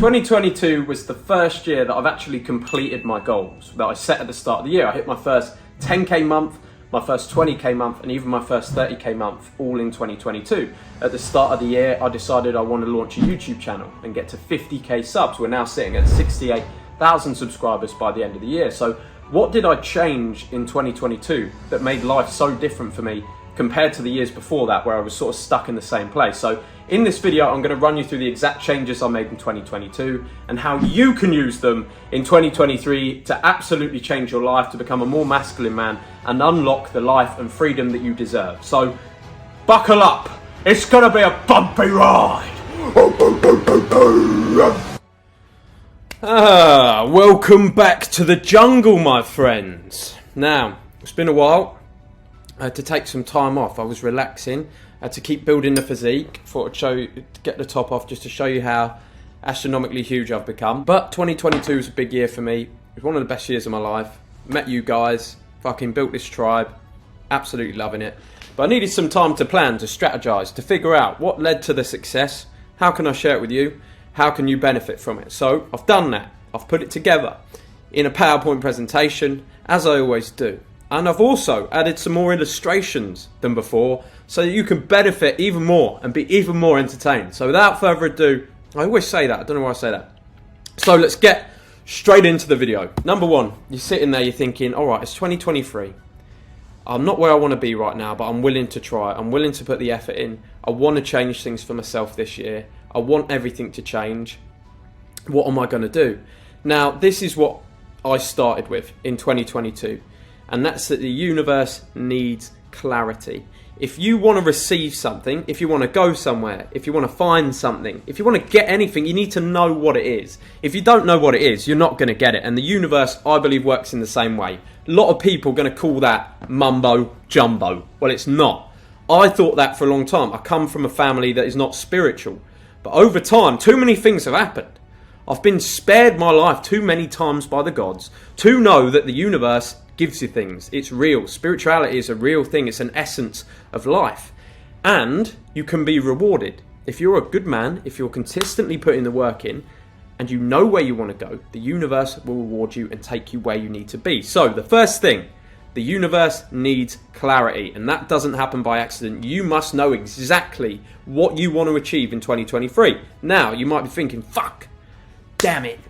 2022 was the first year that I've actually completed my goals that I set at the start of the year. I hit my first 10k month, my first 20k month, and even my first 30k month, all in 2022. At the start of the year, I decided I want to launch a YouTube channel and get to 50k subs. We're now sitting at 68,000 subscribers by the end of the year. So what did I change in 2022 that made life so different for me compared to the years before that, where I was sort of stuck in the same place? So in this video, I'm going to run you through the exact changes I made in 2022 and how you can use them in 2023 to absolutely change your life, to become a more masculine man and unlock the life and freedom that you deserve. So buckle up, it's going to be a bumpy ride. Welcome back to the jungle, my friends. Now, it's been a while. I had to take some time off. I was relaxing. I had to keep building the physique. Thought I'd show you, get the top off just to show you how astronomically huge I've become. But 2022 was a big year for me. It was one of the best years of my life. Met you guys, fucking built this tribe. Absolutely loving it. But I needed some time to plan, to strategize, to figure out what led to the success. How can I share it with you? How can you benefit from it? So I've done that. I've put it together in a PowerPoint presentation, as I always do. And I've also added some more illustrations than before so that you can benefit even more and be even more entertained. So without further ado, I always say that, I don't know why I say that. So let's get straight into the video. Number one, you're sitting there, you're thinking, all right, it's 2023. I'm not where I want to be right now, but I'm willing to try. I'm willing to put the effort in. I want to change things for myself this year. I want everything to change. What am I going to do? Now, this is what I started with in 2022. And that's that the universe needs clarity. If you want to receive something, if you want to go somewhere, if you want to find something, if you want to get anything, you need to know what it is. If you don't know what it is, you're not going to get it. And the universe, I believe, works in the same way. A lot of people are going to call that mumbo jumbo. Well, it's not. I thought that for a long time. I come from a family that is not spiritual. But over time, too many things have happened. I've been spared my life too many times by the gods to know that the universe gives you things. It's real. Spirituality is a real thing. It's an essence of life. And you can be rewarded. If you're a good man, if you're consistently putting the work in, and you know where you want to go, the universe will reward you and take you where you need to be. So the first thing, the universe needs clarity, and that doesn't happen by accident. You must know exactly what you want to achieve in 2023. Now, you might be thinking, fuck, damn it,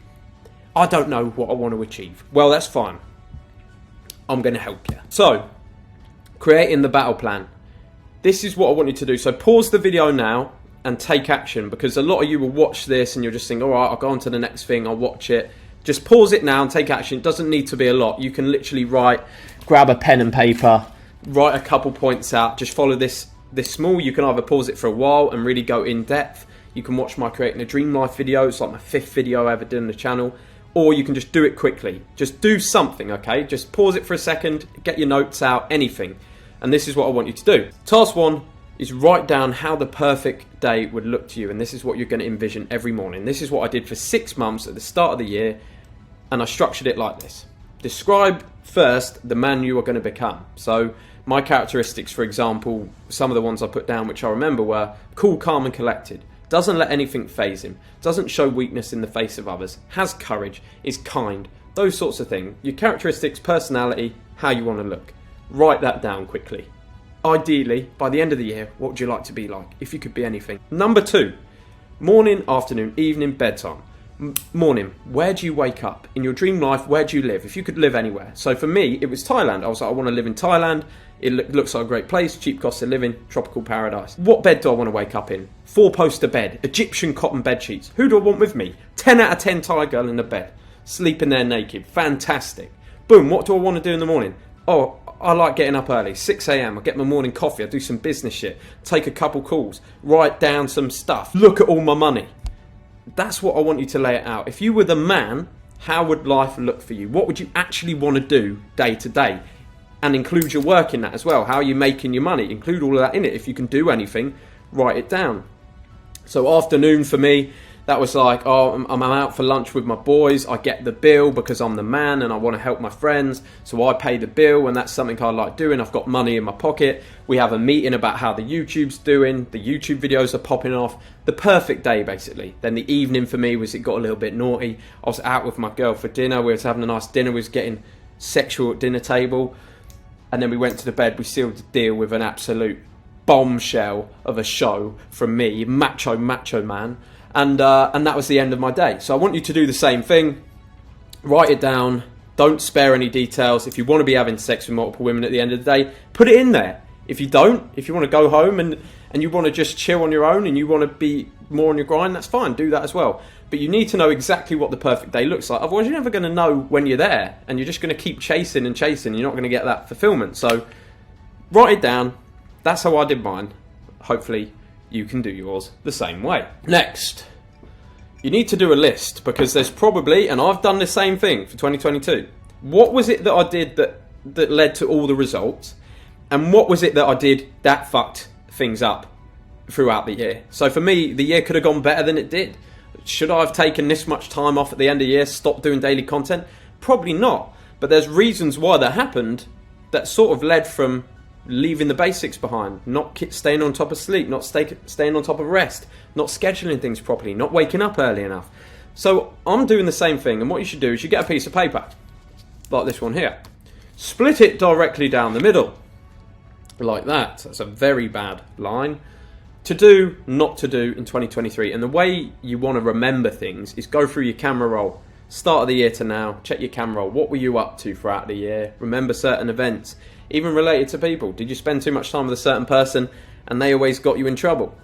I don't know what I want to achieve. Well, that's fine. I'm going to help you. So, creating the battle plan. This is what I want you to do. So pause the video now and take action, because a lot of you will watch this and you'll just think, all right, I'll go on to the next thing, I'll watch it. Just pause it now and take action. It doesn't need to be a lot. You can literally grab a pen and paper, write a couple points out, just follow this small. You can either pause it for a while and really go in depth. You can watch my Creating a Dream Life video. It's like my 5th video I ever did on the channel. Or you can just do it quickly. Just do something, okay? Just pause it for a second, get your notes out, anything. And this is what I want you to do. Task 1 is write down how the perfect day would look to you. And this is what you're going to envision every morning. This is what I did for 6 months at the start of the year. And I structured it like this. Describe first the man you are going to become. So my characteristics, for example, some of the ones I put down which I remember were cool, calm and collected. Doesn't let anything faze him, doesn't show weakness in the face of others, has courage, is kind, those sorts of things. Your characteristics, personality, how you want to look. Write that down quickly. Ideally, by the end of the year, what would you like to be like, if you could be anything? Number 2, morning, afternoon, evening, bedtime. Morning, where do you wake up? In your dream life, where do you live? If you could live anywhere. So for me, it was Thailand. I was like, I want to live in Thailand. It looks like a great place, cheap cost of living, tropical paradise. What bed do I want to wake up in? 4-poster bed, Egyptian cotton bed sheets. Who do I want with me? 10 out of 10 Thai girl in the bed, sleeping there naked. Fantastic. Boom, what do I want to do in the morning? Oh, I like getting up early, 6 a.m. I get my morning coffee, I do some business shit, take a couple calls, write down some stuff, look at all my money. That's what I want you to lay it out. If you were the man, how would life look for you? What would you actually want to do day to day? And include your work in that as well. How are you making your money? Include all of that in it. If you can do anything, write it down. So afternoon for me, That was like, oh, I'm out for lunch with my boys. I get the bill because I'm the man and I want to help my friends. So I pay the bill, and that's something I like doing. I've got money in my pocket. We have a meeting about how the YouTube's doing. The YouTube videos are popping off. The perfect day, basically. Then the evening for me was, it got a little bit naughty. I was out with my girl for dinner. We was having a nice dinner. We was getting sexual at dinner table. And then we went to the bed. We sealed the deal with an absolute bombshell of a show from me, macho man. And that was the end of my day. So I want you to do the same thing. Write it down. Don't spare any details. If you want to be having sex with multiple women at the end of the day, put it in there. If you don't, if you want to go home and you want to just chill on your own and you want to be more on your grind, that's fine. Do that as well. But you need to know exactly what the perfect day looks like. Otherwise, you're never going to know when you're there. And you're just going to keep chasing and chasing. You're not going to get that fulfillment. So write it down. That's how I did mine. Hopefully you can do yours the same way. Next, you need to do a list, because there's probably, and I've done the same thing for 2022. What was it that I did that led to all the results? And what was it that I did that fucked things up throughout the year? So for me, the year could have gone better than it did. Should I have taken this much time off at the end of the year, stopped doing daily content? Probably not. But there's reasons why that happened that sort of led from leaving the basics behind, not staying on top of sleep, not staying on top of rest, not scheduling things properly, not waking up early enough. So I'm doing the same thing, and what you should do is you get a piece of paper, like this one here. Split it directly down the middle, like that. That's a very bad line. To do, not to do in 2023. And the way you want to remember things is go through your camera roll. Start of the year to now, check your camera roll. What were you up to throughout the year? Remember certain events, even related to people. Did you spend too much time with a certain person and they always got you in trouble?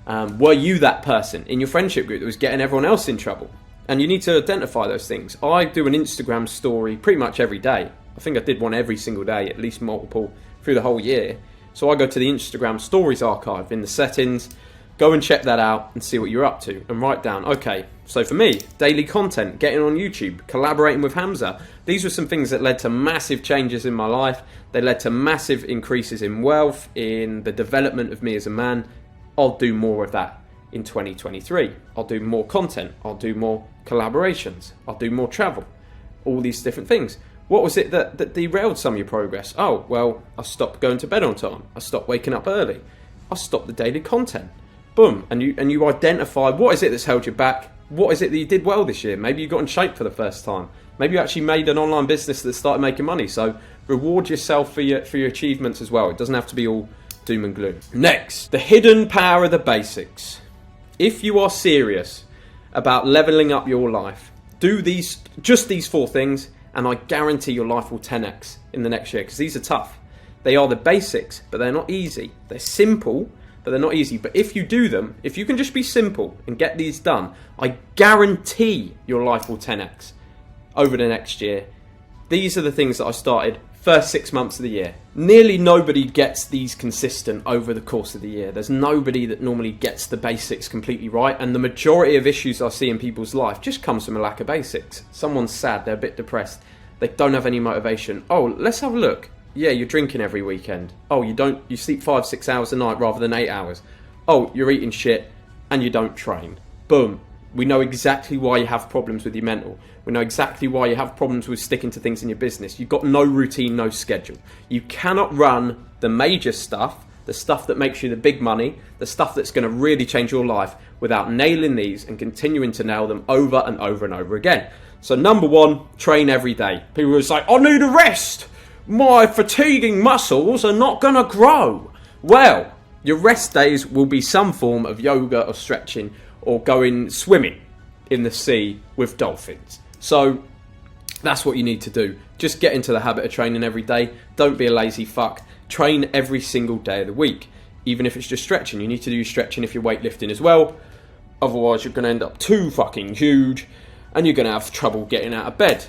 Were you that person in your friendship group that was getting everyone else in trouble? And you need to identify those things. I do an Instagram story pretty much every day. I think I did one every single day, at least multiple through the whole year. So I go to the Instagram stories archive in the settings, go and check that out and see what you're up to and write down, okay, so for me, daily content, getting on YouTube, collaborating with Hamza. These were some things that led to massive changes in my life. They led to massive increases in wealth, in the development of me as a man. I'll do more of that in 2023. I'll do more content. I'll do more collaborations. I'll do more travel. All these different things. What was it that derailed some of your progress? Oh, well, I stopped going to bed on time. I stopped waking up early. I stopped the daily content. Boom. And you identify what is it that's held you back. What is it that you did well this year? Maybe you got in shape for the first time. Maybe you actually made an online business that started making money. So reward yourself for your achievements as well. It doesn't have to be all doom and gloom. Next, the hidden power of the basics. If you are serious about leveling up your life, do just these 4 things, and I guarantee your life will 10x in the next year, because these are tough. They are the basics, but they're not easy. They're simple, but they're not easy. But if you do them, if you can just be simple and get these done, I guarantee your life will 10x over the next year. These are the things that I started first 6 months of the year. Nearly nobody gets these consistent over the course of the year. There's nobody that normally gets the basics completely right, and the majority of issues I see in people's life just comes from a lack of basics. Someone's sad, they're a bit depressed, they don't have any motivation. Oh, let's have a look. Yeah, you're drinking every weekend. Oh, you sleep 5-6 hours a night rather than 8 hours. Oh, you're eating shit and you don't train. Boom. We know exactly why you have problems with your mental. We know exactly why you have problems with sticking to things in your business. You've got no routine, no schedule. You cannot run the major stuff, the stuff that makes you the big money, the stuff that's going to really change your life, without nailing these and continuing to nail them over and over and over again. So number 1, train every day. People will say, I need a rest. My fatiguing muscles are not going to grow. Well, your rest days will be some form of yoga or stretching, or going swimming in the sea with dolphins. So that's what you need to do. Just get into the habit of training every day. Don't be a lazy fuck. Train every single day of the week. Even if it's just stretching. You need to do stretching if you're weightlifting as well. Otherwise you're going to end up too fucking huge and you're going to have trouble getting out of bed.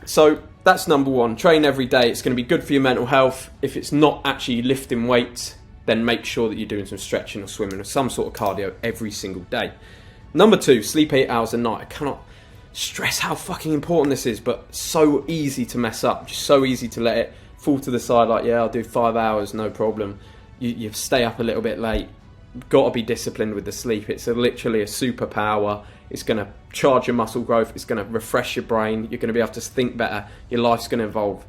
So that's number 1. Train every day. It's going to be good for your mental health. If it's not actually lifting weights, then make sure that you're doing some stretching or swimming or some sort of cardio every single day. Number 2, sleep 8 hours a night. I cannot stress how fucking important this is, but so easy to mess up. Just so easy to let it fall to the side, like, yeah, I'll do 5 hours, no problem. You stay up a little bit late. Got to be disciplined with the sleep. It's literally a superpower It's going to charge your muscle growth. It's going to refresh your brain. You're going to be able to think better. Your life's going to evolve.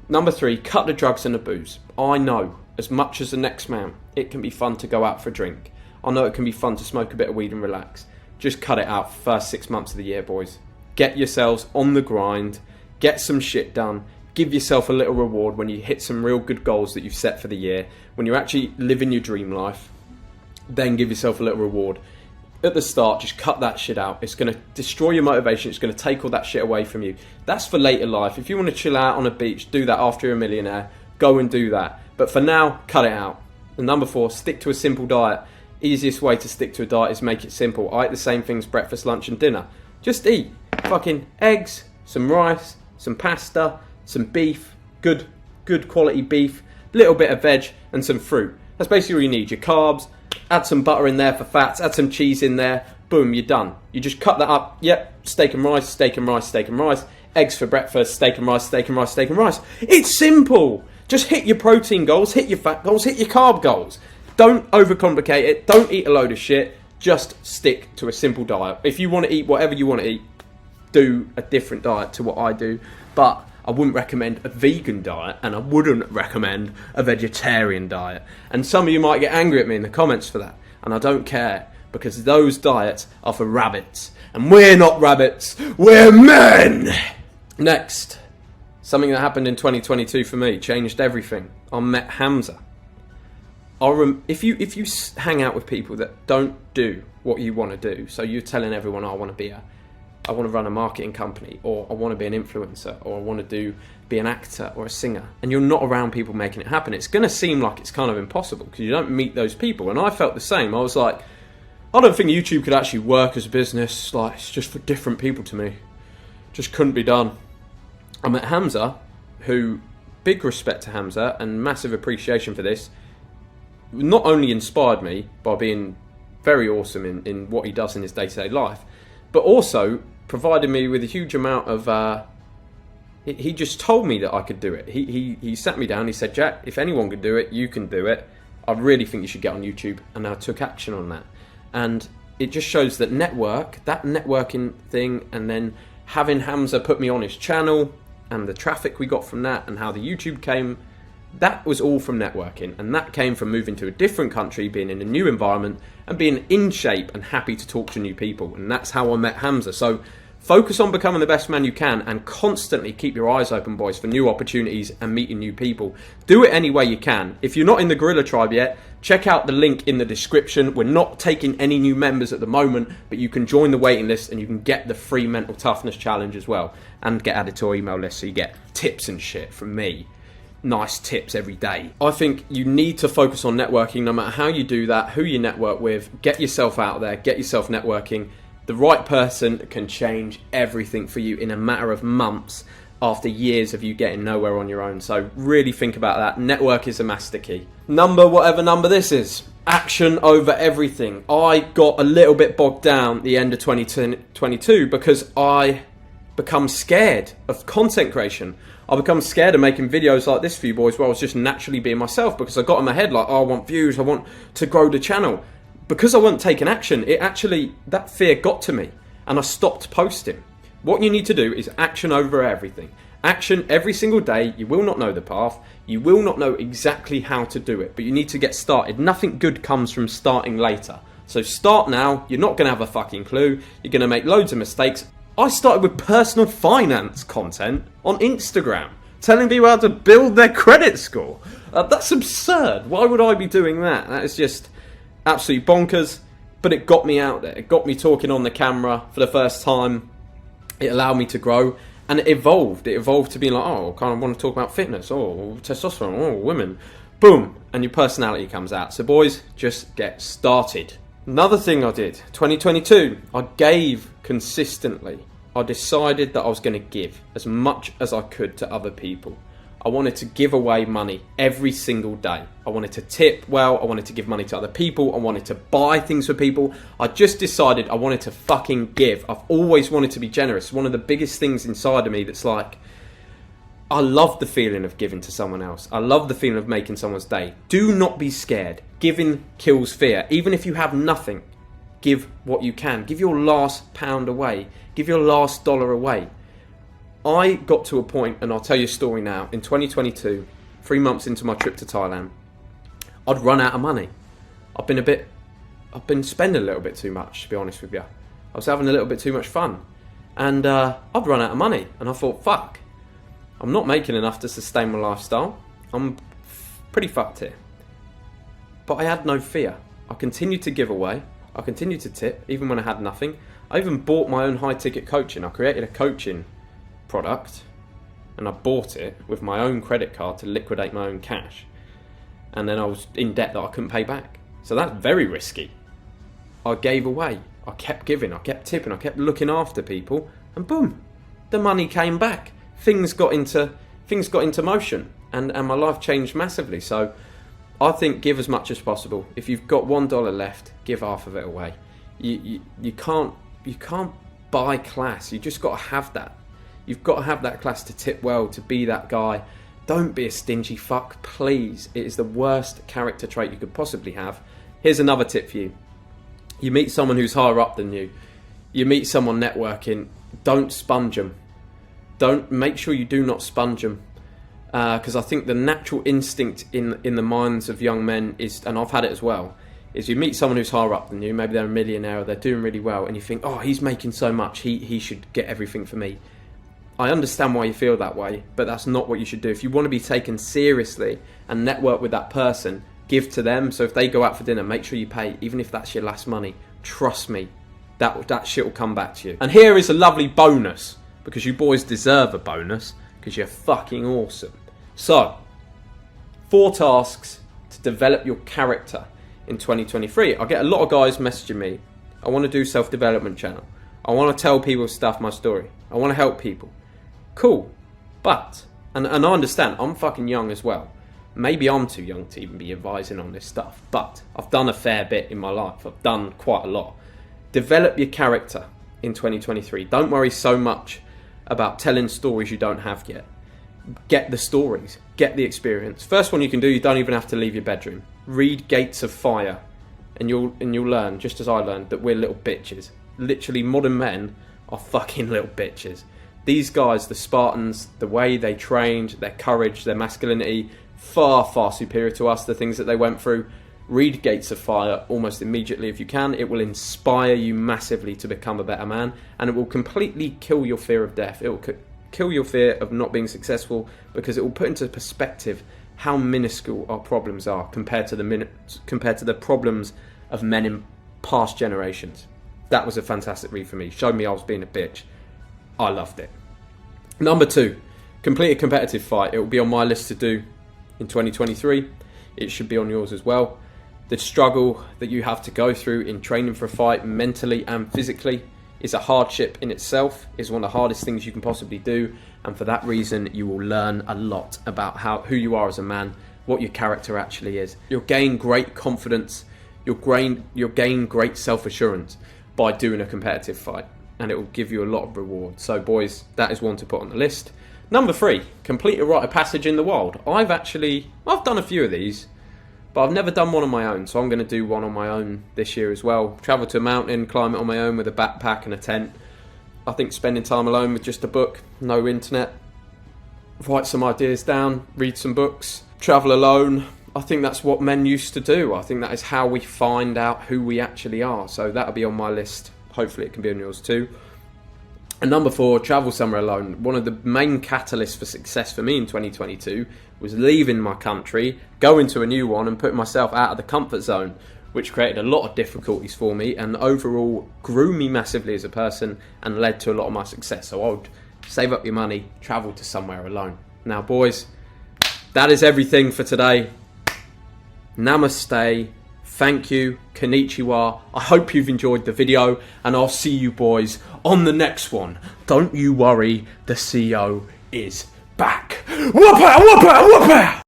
Number 3, cut the drugs and the booze. I know, as much as the next man, it can be fun to go out for a drink. I know it can be fun to smoke a bit of weed and relax. Just cut it out for the first 6 months of the year, boys. Get yourselves on the grind. Get some shit done. Give yourself a little reward when you hit some real good goals that you've set for the year. When you're actually living your dream life, then give yourself a little reward. At the start, just cut that shit out. It's going to destroy your motivation. It's going to take all that shit away from you. That's for later life. If you want to chill out on a beach, do that after you're a millionaire. Go and do that. But for now, cut it out. And number 4, stick to a simple diet. Easiest way to stick to a diet is make it simple. I eat the same things breakfast, lunch and dinner. Just eat fucking eggs, some rice, some pasta, some beef, good quality beef, little bit of veg and some fruit. That's basically all you need. Your carbs, add some butter in there for fats, add some cheese in there, boom, you're done. You just cut that up. Yep, steak and rice, steak and rice, steak and rice. Eggs for breakfast, steak and rice, steak and rice, steak and rice. It's simple. Just hit your protein goals, hit your fat goals, hit your carb goals. Don't overcomplicate it. Don't eat a load of shit. Just stick to a simple diet. If you want to eat whatever you want to eat, do a different diet to what I do. But I wouldn't recommend a vegan diet, and I wouldn't recommend a vegetarian diet. And some of you might get angry at me in the comments for that. And I don't care, because those diets are for rabbits. And we're not rabbits, we're men! Next, something that happened in 2022 for me, changed everything. I met Hamza. If you hang out with people that don't do what you want to do, so you're telling everyone, I want to run a marketing company, or I want to be an influencer, or I want to be an actor or a singer, and you're not around people making it happen, it's going to seem like it's kind of impossible because you don't meet those people. And I felt the same. I was like, I don't think YouTube could actually work as a business. Like, it's just for different people to me. Just couldn't be done. I met Hamza, who, big respect to Hamza and massive appreciation for this, not only inspired me by being very awesome in what he does in his day-to-day life, but also provided me with a huge amount of... he just told me that I could do it. He sat me down, he said, Jack, if anyone could do it, you can do it. I really think you should get on YouTube. And I took action on that. And it just shows that networking thing, and then having Hamza put me on his channel, and the traffic we got from that, and how the YouTube came, that was all from networking. And that came from moving to a different country, being in a new environment, and being in shape and happy to talk to new people. And that's how I met Hamza. So focus on becoming the best man you can, and constantly keep your eyes open, boys, for new opportunities and meeting new people. Do it any way you can. If you're not in the Gorilla Tribe yet, check out the link in the description. We're not taking any new members at the moment, but you can join the waiting list and you can get the free mental toughness challenge as well, and get added to our email list so you get tips and shit from me. Nice tips every day. I think you need to focus on networking, no matter how you do that, who you network with. Get yourself out there, get yourself networking. The right person can change everything for you in a matter of months after years of you getting nowhere on your own. So really think about that. Network is a master key. Whatever number this is. Action over everything. I got a little bit bogged down at the end of 2022 because I become scared of content creation. I become scared of making videos like this for you boys, where I was just naturally being myself, because I got in my head like, oh, I want views, I want to grow the channel. Because I wasn't taking action, that fear got to me, and I stopped posting. What you need to do is action over everything. Action every single day. You will not know the path. You will not know exactly how to do it, but you need to get started. Nothing good comes from starting later. So start now. You're not going to have a fucking clue. You're going to make loads of mistakes. I started with personal finance content on Instagram, telling people how to build their credit score. That's absurd. Why would I be doing that? That is just absolutely bonkers. But it got me out there. It got me talking on the camera for the first time. It allowed me to grow, and it evolved. It evolved to being like, oh, I kind of want to talk about fitness, oh, testosterone, oh, women. Boom, and your personality comes out. So boys, just get started. Another thing I did, 2022, I gave consistently. I decided that I was going to give as much as I could to other people. I wanted to give away money every single day. I wanted to tip well. I wanted to give money to other people. I wanted to buy things for people. I just decided I wanted to fucking give. I've always wanted to be generous. One of the biggest things inside of me that's like, I love the feeling of giving to someone else. I love the feeling of making someone's day. Do not be scared. Giving kills fear. Even if you have nothing, give what you can. Give your last pound away. Give your last dollar away. I got to a point, and I'll tell you a story now, in 2022, 3 months into my trip to Thailand, I'd run out of money. I've been spending a little bit too much, to be honest with you. I was having a little bit too much fun. And I'd run out of money. And I thought, fuck, I'm not making enough to sustain my lifestyle. I'm pretty fucked here. But I had no fear. I continued to give away. I continued to tip, even when I had nothing. I even bought my own high-ticket coaching. I created a coaching product, and I bought it with my own credit card to liquidate my own cash. And then I was in debt that I couldn't pay back. So that's very risky. I gave away. I kept giving. I kept tipping. I kept looking after people, and boom, the money came back. Things got into motion, and my life changed massively. So I think give as much as possible. If you've got $1 left, give half of it away. You can't buy class. You just got to have that. You've got to have that class to tip well, to be that guy. Don't be a stingy fuck, please. It is the worst character trait you could possibly have. Here's another tip for you. You meet someone who's higher up than you. You meet someone networking. Don't sponge them. Make sure you do not sponge them. Because I think the natural instinct in the minds of young men is, and I've had it as well, is you meet someone who's higher up than you, maybe they're a millionaire or they're doing really well, and you think, oh, he's making so much, he should get everything for me. I understand why you feel that way, but that's not what you should do. If you want to be taken seriously and network with that person, give to them. So if they go out for dinner, make sure you pay, even if that's your last money. Trust me, that shit will come back to you. And here is a lovely bonus, because you boys deserve a bonus, because you're fucking awesome. So, 4 tasks to develop your character in 2023. I get a lot of guys messaging me. I want to do self-development channel. I want to tell people stuff, my story. I want to help people. Cool. But, and I understand, I'm fucking young as well. Maybe I'm too young to even be advising on this stuff. But I've done a fair bit in my life. I've done quite a lot. Develop your character in 2023. Don't worry so much about telling stories you don't have yet. Get the stories, get the experience. First one you can do, you don't even have to leave your bedroom. Read Gates of Fire, and you'll learn, just as I learned, that we're little bitches. Literally, modern men are fucking little bitches. These guys, the Spartans, the way they trained, their courage, their masculinity, far, far superior to us, the things that they went through. Read Gates of Fire almost immediately if you can. It will inspire you massively to become a better man, and it will completely kill your fear of death. It will kill your fear of not being successful, because it will put into perspective how minuscule our problems are compared to the problems of men in past generations. That was a fantastic read for me. Showed me I was being a bitch. I loved it. Number 2, complete a competitive fight. It will be on my list to do in 2023. It should be on yours as well. The struggle that you have to go through in training for a fight, mentally and physically, is a hardship in itself. Is one of the hardest things you can possibly do, and for that reason you will learn a lot about who you are as a man, what your character actually is. You'll gain great confidence, you'll gain great self-assurance by doing a competitive fight, and it will give you a lot of reward. So boys, that is one to put on the list. Number 3, complete a rite of passage in the wild. I've done a few of these, but I've never done one on my own, so I'm going to do one on my own this year as well. Travel to a mountain, climb it on my own with a backpack and a tent. I think spending time alone with just a book, no internet, write some ideas down, read some books, travel alone. I think that's what men used to do. I think that is how we find out who we actually are. So that'll be on my list. Hopefully it can be on yours too. And number 4, travel somewhere alone. One of the main catalysts for success for me in 2022 was leaving my country, going to a new one, and putting myself out of the comfort zone, which created a lot of difficulties for me and overall grew me massively as a person and led to a lot of my success. So I would save up your money, travel to somewhere alone. Now boys, that is everything for today. Namaste. Thank you, konnichiwa. I hope you've enjoyed the video, and I'll see you boys on the next one. Don't you worry, the CEO is back. Whoop-a, whoop-a, whoop-a!